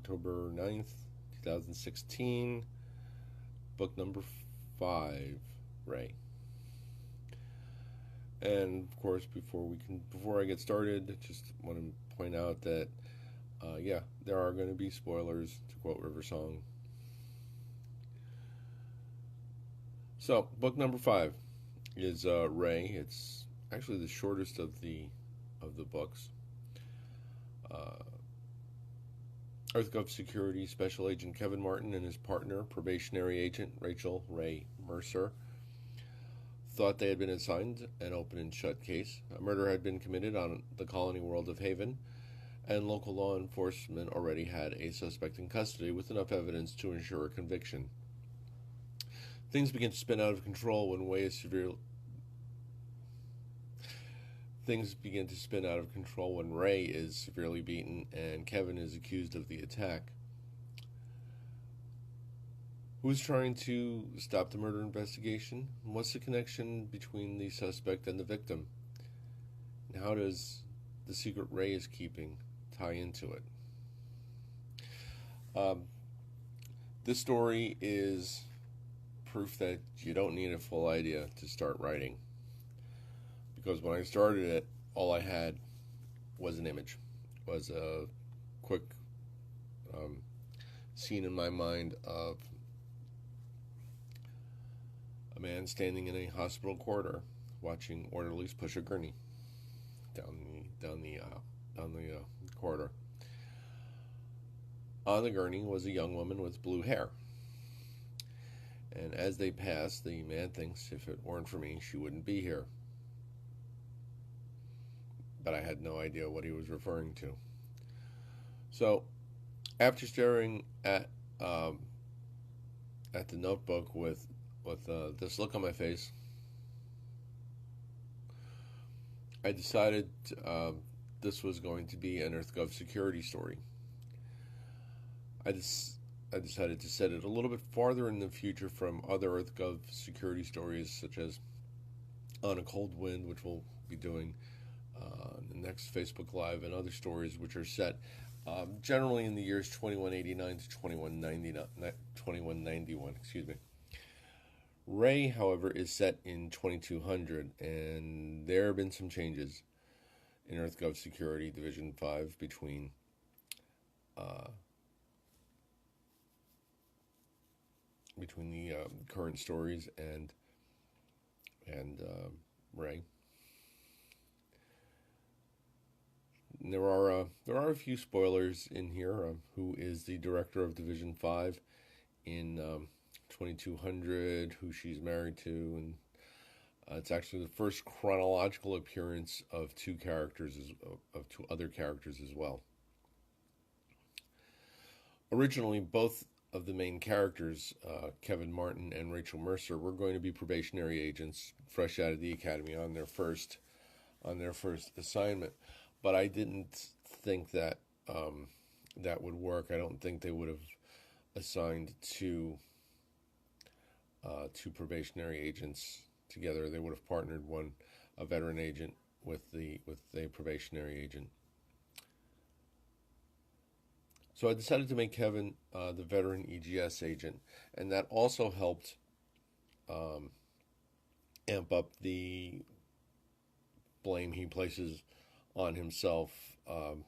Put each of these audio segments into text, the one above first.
October 9th, 2016. Book number 5, Ray. And of course, before I get started, just want to point out that yeah, there are going to be spoilers, to quote River Song. So, book number 5 is Ray. It's actually the shortest of the books. Uh, EarthGov Security Special Agent Kevin Martin and his partner, probationary agent Rachel Ray Mercer, thought they had been assigned an open and shut case. A murder had been committed on the colony world of Haven, and local law enforcement already had a suspect in custody with enough evidence to ensure a conviction. Things begin to spin out of control when Ray is severely beaten and Kevin is accused of the attack. Who's trying to stop the murder investigation? What's the connection between the suspect and the victim? And how does the secret Ray is keeping tie into it? This story is proof that you don't need a full idea to start writing. Because when I started it, all I had was an image, was a quick scene in my mind of a man standing in a hospital corridor watching orderlies push a gurney down the corridor. On the gurney was a young woman with blue hair. And as they pass, the man thinks if it weren't for me, she wouldn't be here. But I had no idea what he was referring to. So, after staring at the notebook with this look on my face, I decided this was going to be an EarthGov security story. I decided to set it a little bit farther in the future from other EarthGov security stories, such as On a Cold Wind, which we'll be doing the next Facebook Live, and other stories which are set generally in the years 2189 to 2191. Excuse me. Ray, however, is set in 2200, and there have been some changes in EarthGov Security Division 5 between the current stories and Ray. And there are a few spoilers in here. Who is the director of Division 5 in 2200? Who she's married to, and it's actually the first chronological appearance of two other characters as well. Originally, both of the main characters, Kevin Martin and Rachel Mercer, were going to be probationary agents fresh out of the academy on their first assignment. But I didn't think that that would work. I don't think they would have assigned two probationary agents together. They would have partnered a veteran agent with a probationary agent. So I decided to make Kevin the veteran EGS agent, and that also helped amp up the blame he places on himself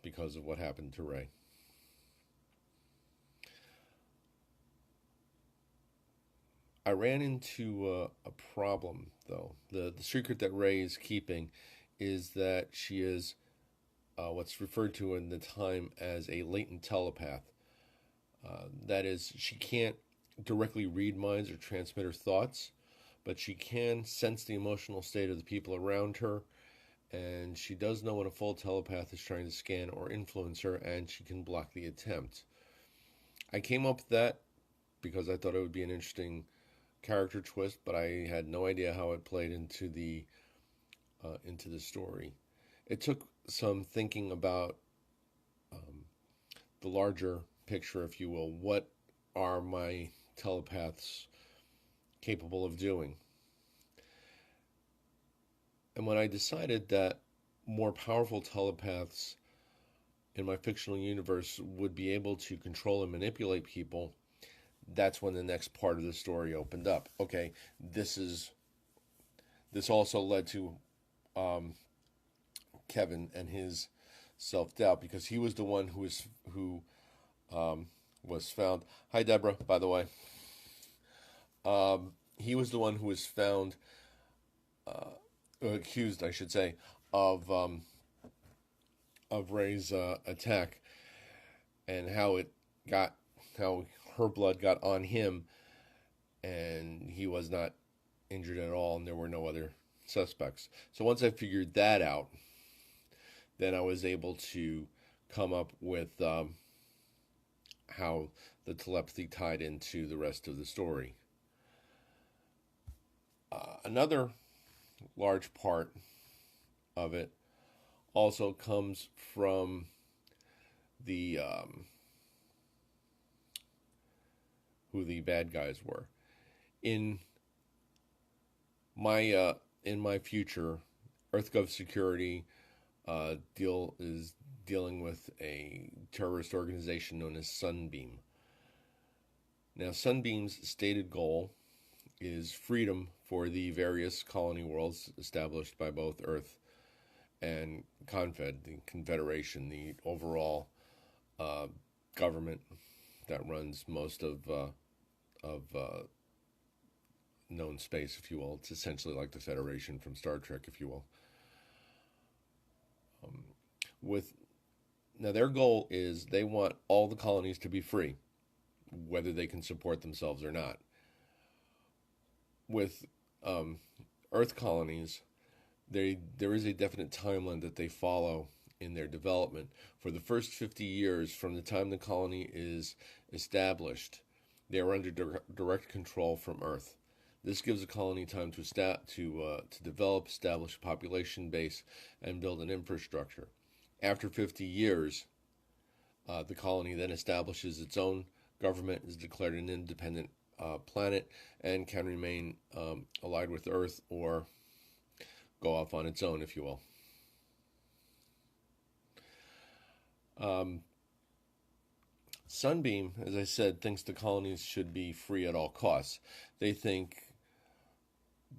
because of what happened to Ray. I ran into a problem, though. The secret that Ray is keeping is that she is what's referred to in the time as a latent telepath. That is, she can't directly read minds or transmit her thoughts, but she can sense the emotional state of the people around her, and she does know when a full telepath is trying to scan or influence her, and she can block the attempt. I came up with that because I thought it would be an interesting character twist, but I had no idea how it played into the story. It took some thinking about the larger picture, if you will. What are my telepaths capable of doing? And when I decided that more powerful telepaths in my fictional universe would be able to control and manipulate people, that's when the next part of the story opened up. Okay, this also led to um, Kevin and his self doubt, because he was the one who was found. Hi, Deborah. By the way, he was the one who was found, accused, I should say, of Ray's attack, and got how her blood got on him, and he was not injured at all, and there were no other suspects. So once I figured that out, then I was able to come up with how the telepathy tied into the rest of the story. Another large part of it also comes from the who the bad guys were in my future. EarthGov Security is dealing with a terrorist organization known as Sunbeam. Now, Sunbeam's stated goal is freedom for the various colony worlds established by both Earth and Confed, the Confederation, the overall government that runs most of known space, if you will. It's essentially like the Federation from Star Trek, if you will. With Now, their goal is they want all the colonies to be free, whether they can support themselves or not. With Earth colonies, there is a definite timeline that they follow in their development. For the first 50 years, from the time the colony is established, they are under direct control from Earth. This gives the colony time to develop, establish a population base, and build an infrastructure. After 50 years, the colony then establishes its own government, is declared an independent planet, and can remain allied with Earth or go off on its own, if you will. Sunbeam, as I said, thinks the colonies should be free at all costs. They think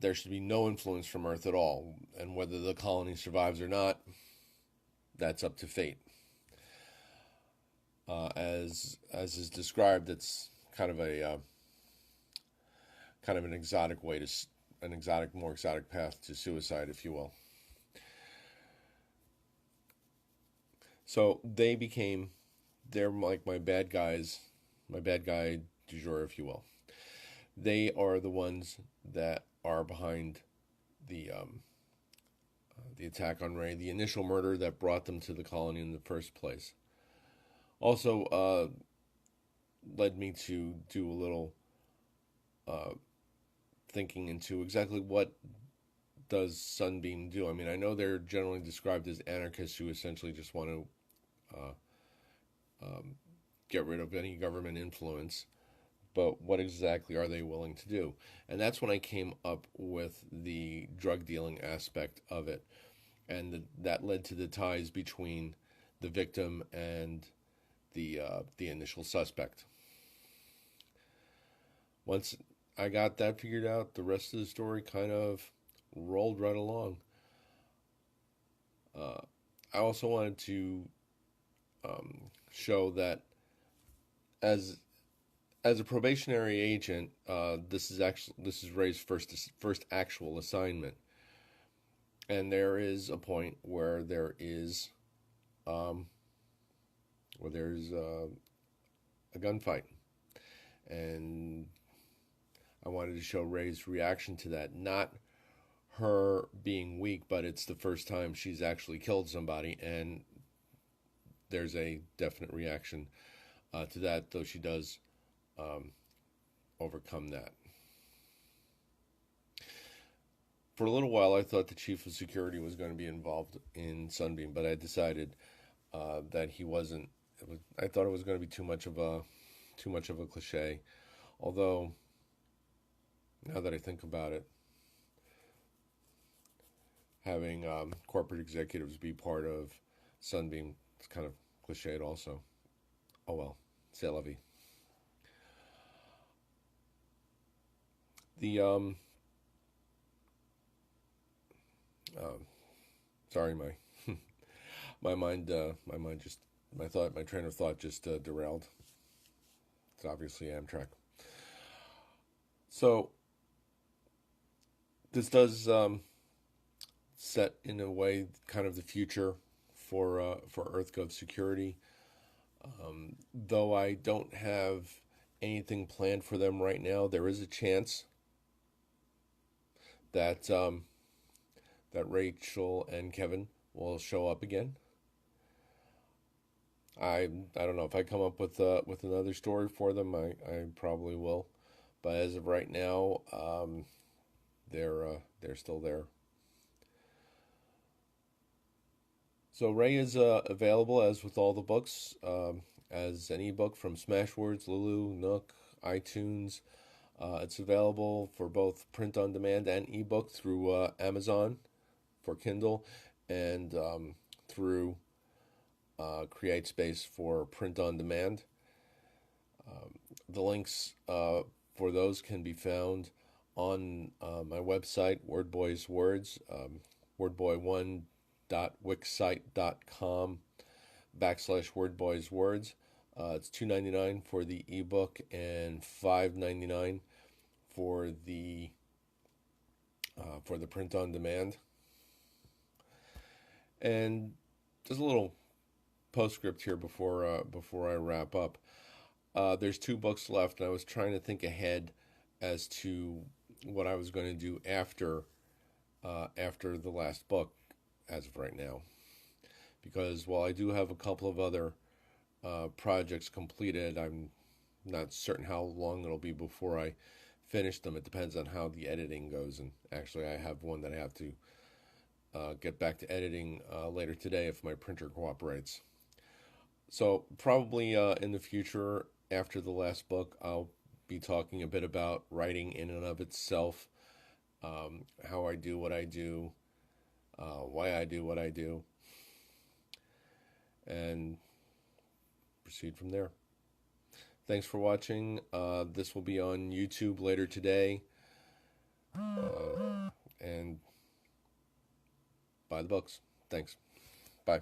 there should be no influence from Earth at all, and whether the colony survives or not, that's up to fate. As is described, it's kind of an exotic way to more exotic path to suicide, if you will. So they're like my bad guy du jour, if you will. They are the ones that are behind the attack on Ray, the initial murder that brought them to the colony in the first place. Also, led me to do a little thinking into exactly what does Sunbeam do. I mean, I know they're generally described as anarchists who essentially just want to get rid of any government influence, but what exactly are they willing to do? And that's when I came up with the drug dealing aspect of it, and that led to the ties between the victim and the initial suspect. Once I got that figured out, the rest of the story kind of rolled right along. I also wanted to show that as a probationary agent, this is Ray's first actual assignment, and there is a point where there's a gunfight, and I wanted to show Ray's reaction to that. Not her being weak, but it's the first time she's actually killed somebody, and there's a definite reaction to that, though she does overcome that. For a little while, I thought the chief of security was going to be involved in Sunbeam, but I decided that he wasn't. I thought it was going to be too much of a cliche. Although, now that I think about it, having corporate executives be part of Sunbeam is kind of cliched also. Oh well, c'est la vie. The uh, sorry, my mind just my train of thought just derailed. It's obviously Amtrak. So this does set in a way kind of the future for EarthGov security. Though I don't have anything planned for them right now, there is a chance that that Rachel and Kevin will show up again. I don't know if I come up with another story for them. I probably will, but as of right now, they're still there. So Ray is available as with all the books, as an ebook from Smashwords, Lulu, Nook, iTunes. It's available for both print on demand and ebook through Amazon for Kindle, and through CreateSpace for print on demand. The links for those can be found on my website, Wordboy's Words, wordboy1.wixsite.com /wordboys words. It's $2.99 for the ebook and $5.99 for the print on demand. And just a little postscript here before I wrap up. There's 2 books left, and I was trying to think ahead as to what I was going to do after the last book, as of right now. Because while I do have a couple of other projects completed, I'm not certain how long it'll be before I finish them. It depends on how the editing goes, and actually I have one that I have to get back to editing later today if my printer cooperates. So probably in the future, after the last book, I'll be talking a bit about writing in and of itself, how I do what I do, why I do what I do, and proceed from there. Thanks for watching. This will be on YouTube later today, and buy the books. Thanks. Bye.